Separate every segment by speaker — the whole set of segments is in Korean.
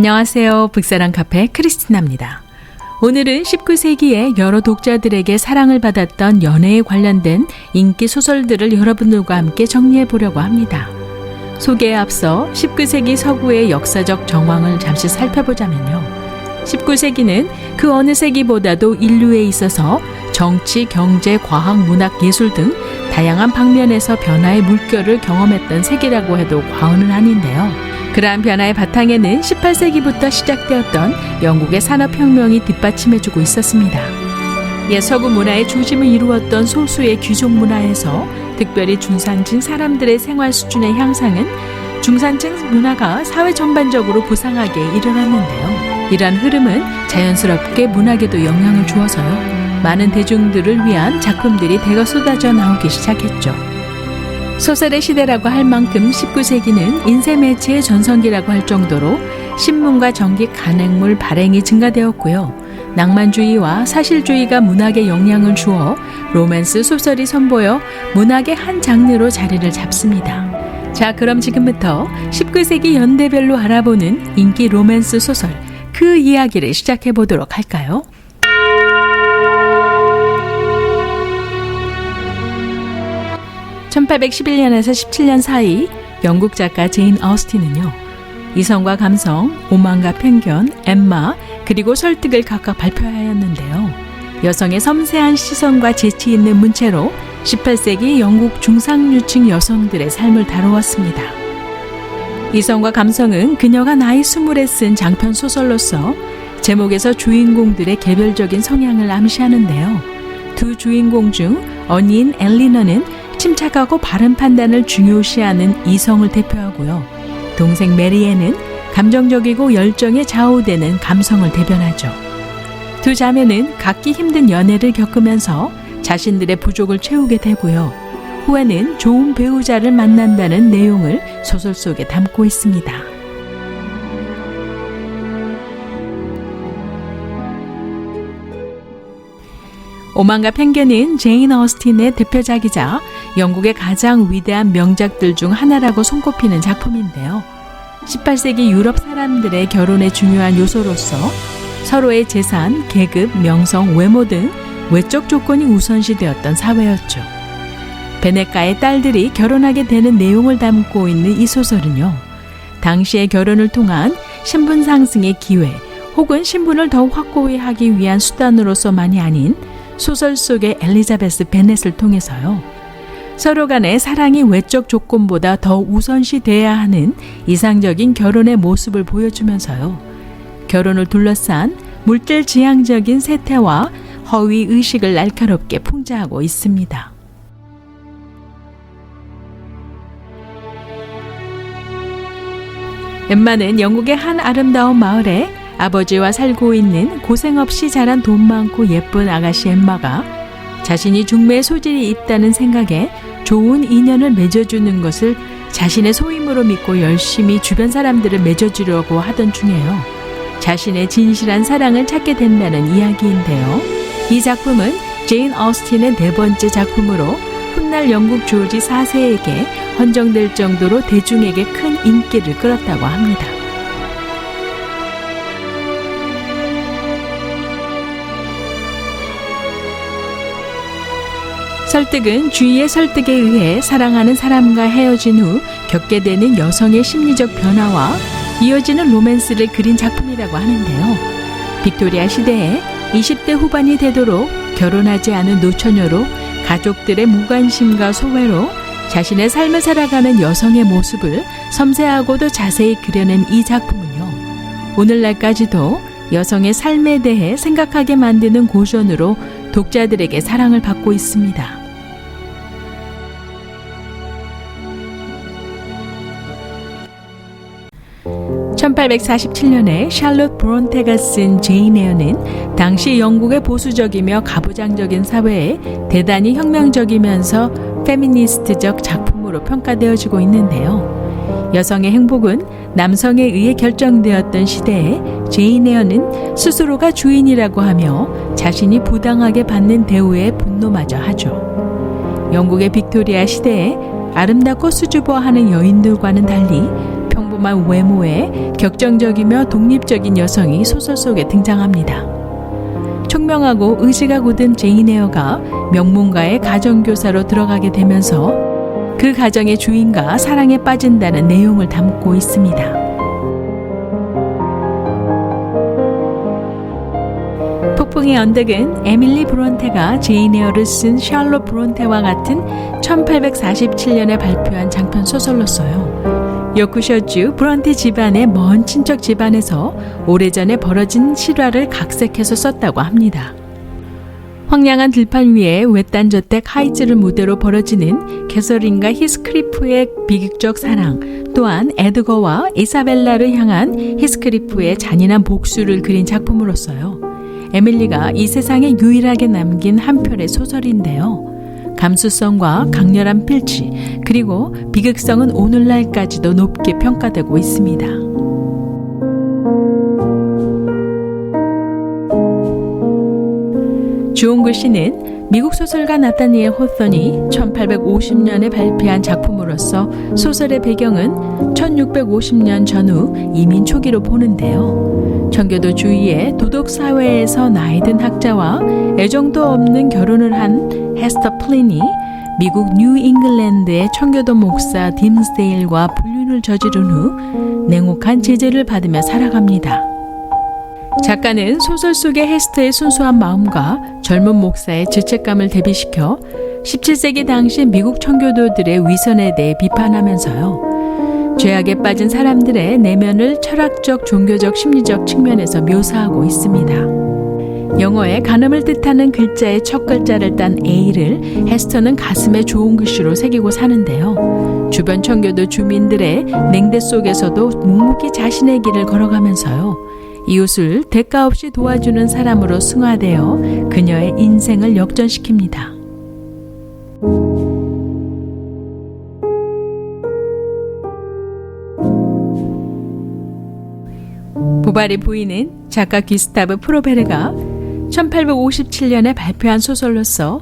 Speaker 1: 안녕하세요. 북사랑 카페 크리스티나입니다. 오늘은 19세기에 여러 독자들에게 사랑을 받았던 연애에 관련된 인기 소설들을 여러분들과 함께 정리해 보려고 합니다. 소개에 앞서 19세기 서구의 역사적 정황을 잠시 살펴보자면요. 19세기는 그 어느 세기보다도 인류에 있어서 정치, 경제, 과학, 문학, 예술 등 다양한 방면에서 변화의 물결을 경험했던 세기라고 해도 과언은 아닌데요. 그러한 변화의 바탕에는 18세기부터 시작되었던 영국의 산업혁명이 뒷받침해주고 있었습니다. 옛 서구 문화의 중심을 이루었던 소수의 귀족 문화에서 특별히 중산층 사람들의 생활 수준의 향상은 중산층 문화가 사회 전반적으로 부상하게 이르렀는데요. 이러한 흐름은 자연스럽게 문학에도 영향을 주어서요. 많은 대중들을 위한 작품들이 대거 쏟아져 나오기 시작했죠. 소설의 시대라고 할 만큼 19세기는 인쇄매체의 전성기라고 할 정도로 신문과 전기 간행물 발행이 증가되었고요. 낭만주의와 사실주의가 문학에 영향을 주어 로맨스 소설이 선보여 문학의 한 장르로 자리를 잡습니다. 자, 그럼 지금부터 19세기 연대별로 알아보는 인기 로맨스 소설 그 이야기를 시작해 보도록 할까요? (1811년에서 17년) 사이 영국 작가 제인 어스틴은요, 이성과 감성, 오만과 편견, 엠마, 그리고 설득을 각각 발표하였는데요. 여성의 섬세한 시선과 재치 있는 문체로 18세기 영국 중상류층 여성들의 삶을 다루었습니다. 이성과 감성은 그녀가 나이 20에 쓴 장편 소설로서 제목에서 주인공들의 개별적인 성향을 암시하는데요. 두 주인공 중 언니인 엘리너는 침착하고 바른 판단을 중요시하는 이성을 대표하고요. 동생 메리앤은 감정적이고 열정에 좌우되는 감성을 대변하죠. 두 자매는 갖기 힘든 연애를 겪으면서 자신들의 부족을 채우게 되고요. 후에는 좋은 배우자를 만난다는 내용을 소설 속에 담고 있습니다. 오만과 편견은 제인 어스틴의 대표작이자 영국의 가장 위대한 명작들 중 하나라고 손꼽히는 작품인데요. 18세기 유럽 사람들의 결혼의 중요한 요소로서 서로의 재산, 계급, 명성, 외모 등 외적 조건이 우선시되었던 사회였죠. 베네가의 딸들이 결혼하게 되는 내용을 담고 있는 이 소설은요, 당시의 결혼을 통한 신분 상승의 기회 혹은 신분을 더 확고히 하기 위한 수단으로서만이 아닌 소설 속의 엘리자베스 베넷을 통해서요, 서로 간의 사랑이 외적 조건보다 더 우선시돼야 하는 이상적인 결혼의 모습을 보여주면서요, 결혼을 둘러싼 물질지향적인 세태와 허위 의식을 날카롭게 풍자하고 있습니다. 엠마는 영국의 한 아름다운 마을에 아버지와 살고 있는 고생 없이 자란 돈 많고 예쁜 아가씨 엠마가 자신이 중매의 소질이 있다는 생각에 좋은 인연을 맺어주는 것을 자신의 소임으로 믿고 열심히 주변 사람들을 맺어주려고 하던 중에요, 자신의 진실한 사랑을 찾게 된다는 이야기인데요. 이 작품은 제인 어스틴의 4번째 작품으로 훗날 영국 조지 4세에게 헌정될 정도로 대중에게 큰 인기를 끌었다고 합니다. 설득은 주위의 설득에 의해 사랑하는 사람과 헤어진 후 겪게 되는 여성의 심리적 변화와 이어지는 로맨스를 그린 작품이라고 하는데요. 빅토리아 시대에 20대 후반이 되도록 결혼하지 않은 노처녀로 가족들의 무관심과 소외로 자신의 삶을 살아가는 여성의 모습을 섬세하고도 자세히 그려낸 이 작품은요, 오늘날까지도 여성의 삶에 대해 생각하게 만드는 고전으로 독자들에게 사랑을 받고 있습니다. 1847년에 샬롯 브론테가 쓴 제인 에어는 당시 영국의 보수적이며 가부장적인 사회에 대단히 혁명적이면서 페미니스트적 작품으로 평가되어지고 있는데요. 여성의 행복은 남성에 의해 결정되었던 시대에 제인 에어는 스스로가 주인이라고 하며 자신이 부당하게 받는 대우에 분노마저 하죠. 영국의 빅토리아 시대에 아름답고 수줍어하는 여인들과는 달리 평범한 외모에 격정적이며 독립적인 여성이 소설 속에 등장합니다. 총명하고 의지가 굳은 제인 에어가 명문가의 가정교사로 들어가게 되면서 그 가정의 주인과 사랑에 빠진다는 내용을 담고 있습니다. 폭풍의 언덕은 에밀리 브론테가 제인 에어를 쓴 샬롯 브론테와 같은 1847년에 발표한 장편 소설로서요. 요크셔주 브론테 집안의 먼 친척 집안에서 오래전에 벌어진 실화를 각색해서 썼다고 합니다. 황량한 들판 위에 외딴 저택 하이츠를 무대로 벌어지는 캐서린과 히스크리프의 비극적 사랑, 또한 에드거와 이사벨라를 향한 히스크리프의 잔인한 복수를 그린 작품으로서요. 에밀리가 이 세상에 유일하게 남긴 한 편의 소설인데요. 감수성과 강렬한 필치, 그리고 비극성은 오늘날까지도 높게 평가되고 있습니다. 주온 글씨는 미국 소설가 나타니엘 호선이 1850년에 발표한 작품으로서 소설의 배경은 1650년 전후 이민 초기로 보는데요. 청교도 주위의 도덕사회에서 나이든 학자와 애정도 없는 결혼을 한 헤스터 플린이 미국 뉴 잉글랜드의 청교도 목사 딤스데일과 불륜을 저지른 후 냉혹한 제재를 받으며 살아갑니다. 작가는 소설 속의 헤스터의 순수한 마음과 젊은 목사의 죄책감을 대비시켜 17세기 당시 미국 청교도들의 위선에 대해 비판하면서요. 죄악에 빠진 사람들의 내면을 철학적, 종교적, 심리적 측면에서 묘사하고 있습니다. 영어의 간음을 뜻하는 글자의 첫 글자를 딴 A를 헤스터는 가슴에 좋은 글씨로 새기고 사는데요. 주변 청교도 주민들의 냉대 속에서도 묵묵히 자신의 길을 걸어가면서요. 이웃을 대가 없이 도와주는 사람으로 승화되어 그녀의 인생을 역전시킵니다. 보바리 부인은 작가 기스타브 프로베르가 1857년에 발표한 소설로서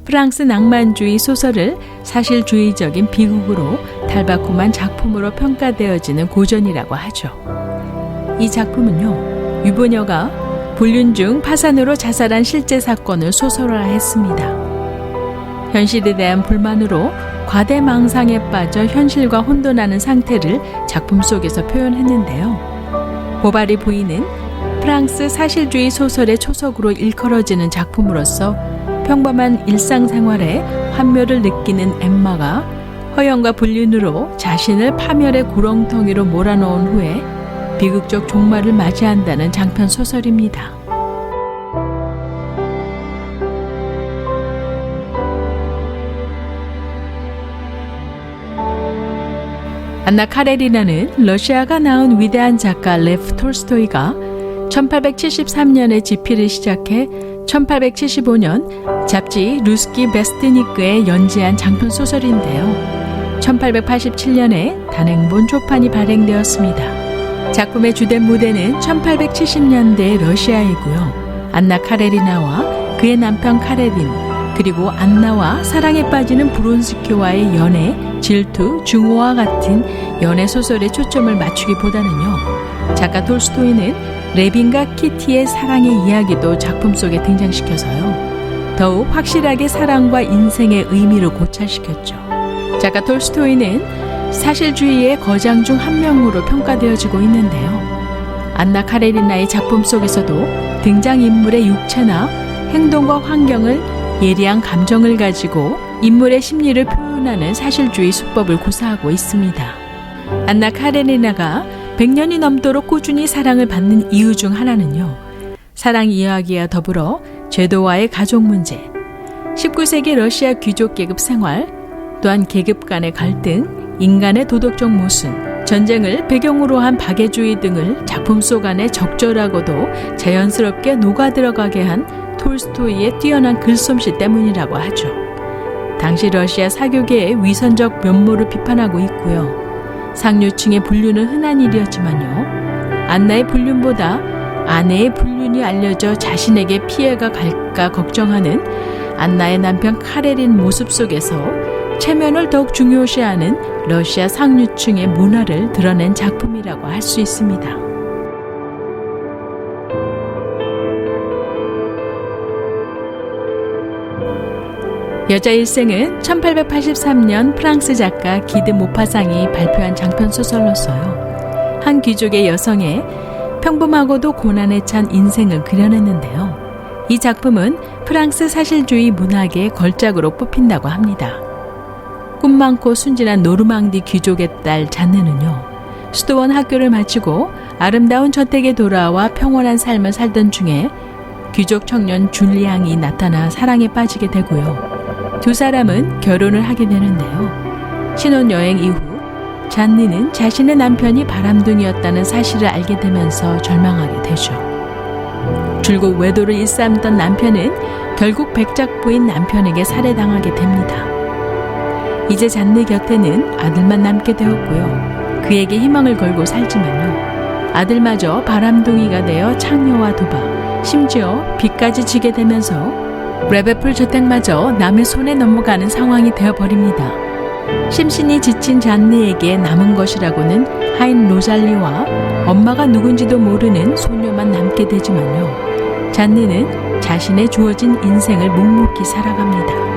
Speaker 1: 프랑스 낭만주의 소설을 사실주의적인 비극으로 달박구만 작품으로 평가되어지는 고전이라고 하죠. 이 작품은요, 유부녀가 불륜 중 파산으로 자살한 실제 사건을 소설화했습니다. 현실에 대한 불만으로 과대망상에 빠져 현실과 혼돈하는 상태를 작품 속에서 표현했는데요. 보바리 부인은 프랑스 사실주의 소설의 초석으로 일컬어지는 작품으로서 평범한 일상생활에 환멸을 느끼는 엠마가 허영과 불륜으로 자신을 파멸의 구렁텅이로 몰아넣은 후에 비극적 종말을 맞이한다는 장편 소설입니다. 안나 카레리나는 러시아가 낳은 위대한 작가 레프 톨스토이가 1873년에 집필을 시작해 1875년 잡지 루스키 베스트니크에 연재한 장편 소설인데요. 1887년에 단행본 초판이 발행되었습니다. 작품의 주된 무대는 1870년대 러시아이고요. 안나 카레리나와 그의 남편 카레린, 그리고 안나와 사랑에 빠지는 브론스키와의 연애, 질투, 증오와 같은 연애 소설에 초점을 맞추기보다는요. 작가 톨스토이는 레빈과 키티의 사랑의 이야기도 작품 속에 등장시켜서요. 더욱 확실하게 사랑과 인생의 의미를 고찰시켰죠. 작가 톨스토이는 사실주의의 거장 중 한 명으로 평가되어지고 있는데요. 안나 카레리나의 작품 속에서도 등장인물의 육체나 행동과 환경을 예리한 감정을 가지고 인물의 심리를 표현하는 사실주의 수법을 구사하고 있습니다. 안나 카레니나가 100년이 넘도록 꾸준히 사랑을 받는 이유 중 하나는요. 사랑 이야기와 더불어 제도와의 가족 문제, 19세기 러시아 귀족 계급 생활, 또한 계급 간의 갈등, 인간의 도덕적 모순, 전쟁을 배경으로 한 박애주의 등을 작품 속 안에 적절하고도 자연스럽게 녹아들어가게 한 톨스토이의 뛰어난 글솜씨 때문이라고 하죠. 당시 러시아 사교계의 위선적 면모를 비판하고 있고요. 상류층의 불륜은 흔한 일이었지만요. 안나의 불륜보다 아내의 불륜이 알려져 자신에게 피해가 갈까 걱정하는 안나의 남편 카레린 모습 속에서 체면을 더욱 중요시하는 러시아 상류층의 문화를 드러낸 작품이라고 할 수 있습니다. 여자 일생은 1883년 프랑스 작가 기드 모파상이 발표한 장편 소설로서요. 한 귀족의 여성의 평범하고도 고난에 찬 인생을 그려냈는데요. 이 작품은 프랑스 사실주의 문학의 걸작으로 뽑힌다고 합니다. 꿈 많고 순진한 노르망디 귀족의 딸 잔느는요, 수도원 학교를 마치고 아름다운 저택에 돌아와 평온한 삶을 살던 중에 귀족 청년 줄리앙이 나타나 사랑에 빠지게 되고요. 두 사람은 결혼을 하게 되는데요. 신혼여행 이후 잔느는 자신의 남편이 바람둥이였다는 사실을 알게 되면서 절망하게 되죠. 줄곧 외도를 일삼던 남편은 결국 백작부인 남편에게 살해당하게 됩니다. 이제 잔느 곁에는 아들만 남게 되었고요. 그에게 희망을 걸고 살지만요, 아들마저 바람둥이가 되어 창녀와 도박, 심지어 빚까지 지게 되면서 레베풀 저택마저 남의 손에 넘어가는 상황이 되어버립니다. 심신이 지친 잔느에게 남은 것이라고는 하인 로잘리와 엄마가 누군지도 모르는 소녀만 남게 되지만요, 잔느는 자신의 주어진 인생을 묵묵히 살아갑니다.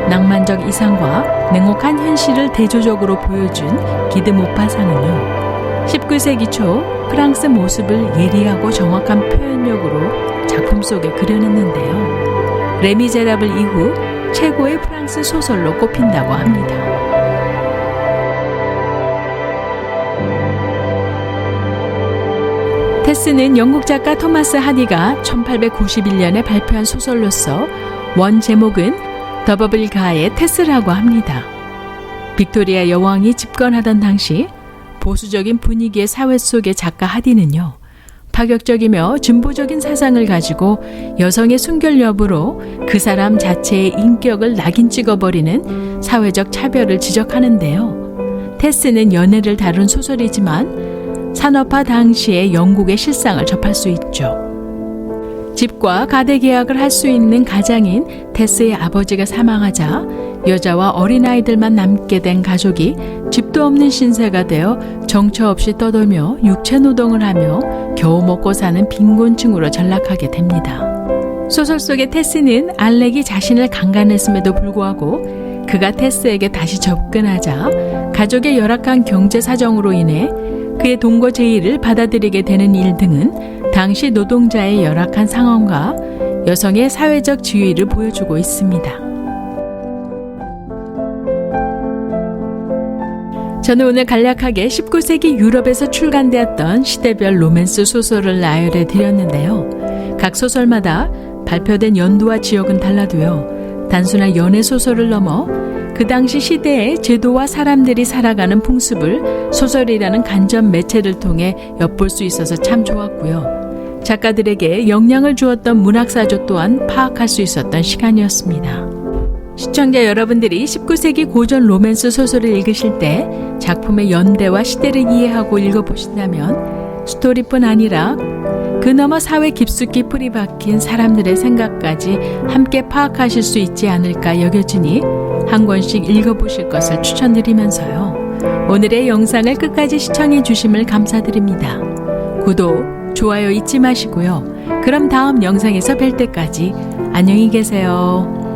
Speaker 1: 낭만적 이상과 냉혹한 현실을 대조적으로 보여준 기드 모파상은요, 19세기 초 프랑스 모습을 예리하고 정확한 표현력으로 작품 속에 그려냈는데요. 레미제라블 이후 최고의 프랑스 소설로 꼽힌다고 합니다. 테스는 영국 작가 토마스 하디가 1891년에 발표한 소설로서 원 제목은 더버블 가의 테스라고 합니다. 빅토리아 여왕이 집권하던 당시 보수적인 분위기의 사회 속의 작가 하디는요, 파격적이며 진보적인 사상을 가지고 여성의 순결 여부로 그 사람 자체의 인격을 낙인 찍어버리는 사회적 차별을 지적하는데요. 테스는 연애를 다룬 소설이지만 산업화 당시의 영국의 실상을 접할 수 있죠. 집과 가대 계약을 할 수 있는 가장인 테스의 아버지가 사망하자 여자와 어린아이들만 남게 된 가족이 집도 없는 신세가 되어 정처 없이 떠돌며 육체 노동을 하며 겨우 먹고 사는 빈곤층으로 전락하게 됩니다. 소설 속의 테스는 알렉이 자신을 강간했음에도 불구하고 그가 테스에게 다시 접근하자 가족의 열악한 경제 사정으로 인해 그의 동거 제의를 받아들이게 되는 일 등은 당시 노동자의 열악한 상황과 여성의 사회적 지위를 보여주고 있습니다. 저는 오늘 간략하게 19세기 유럽에서 출간되었던 시대별 로맨스 소설을 나열해 드렸는데요. 각 소설마다 발표된 연도와 지역은 달라도요, 단순한 연애 소설을 넘어 그 당시 시대의 제도와 사람들이 살아가는 풍습을 소설이라는 간접 매체를 통해 엿볼 수 있어서 참 좋았고요. 작가들에게 영향을 주었던 문학사조 또한 파악할 수 있었던 시간이었습니다. 시청자 여러분들이 19세기 고전 로맨스 소설을 읽으실 때 작품의 연대와 시대를 이해하고 읽어보신다면 스토리뿐 아니라 그 너머 사회 깊숙이 뿌리 박힌 사람들의 생각까지 함께 파악하실 수 있지 않을까 여겨지니 한 권씩 읽어보실 것을 추천드리면서요, 오늘의 영상을 끝까지 시청해 주심을 감사드립니다. 구독, 좋아요 잊지 마시고요. 그럼 다음 영상에서 뵐 때까지 안녕히 계세요.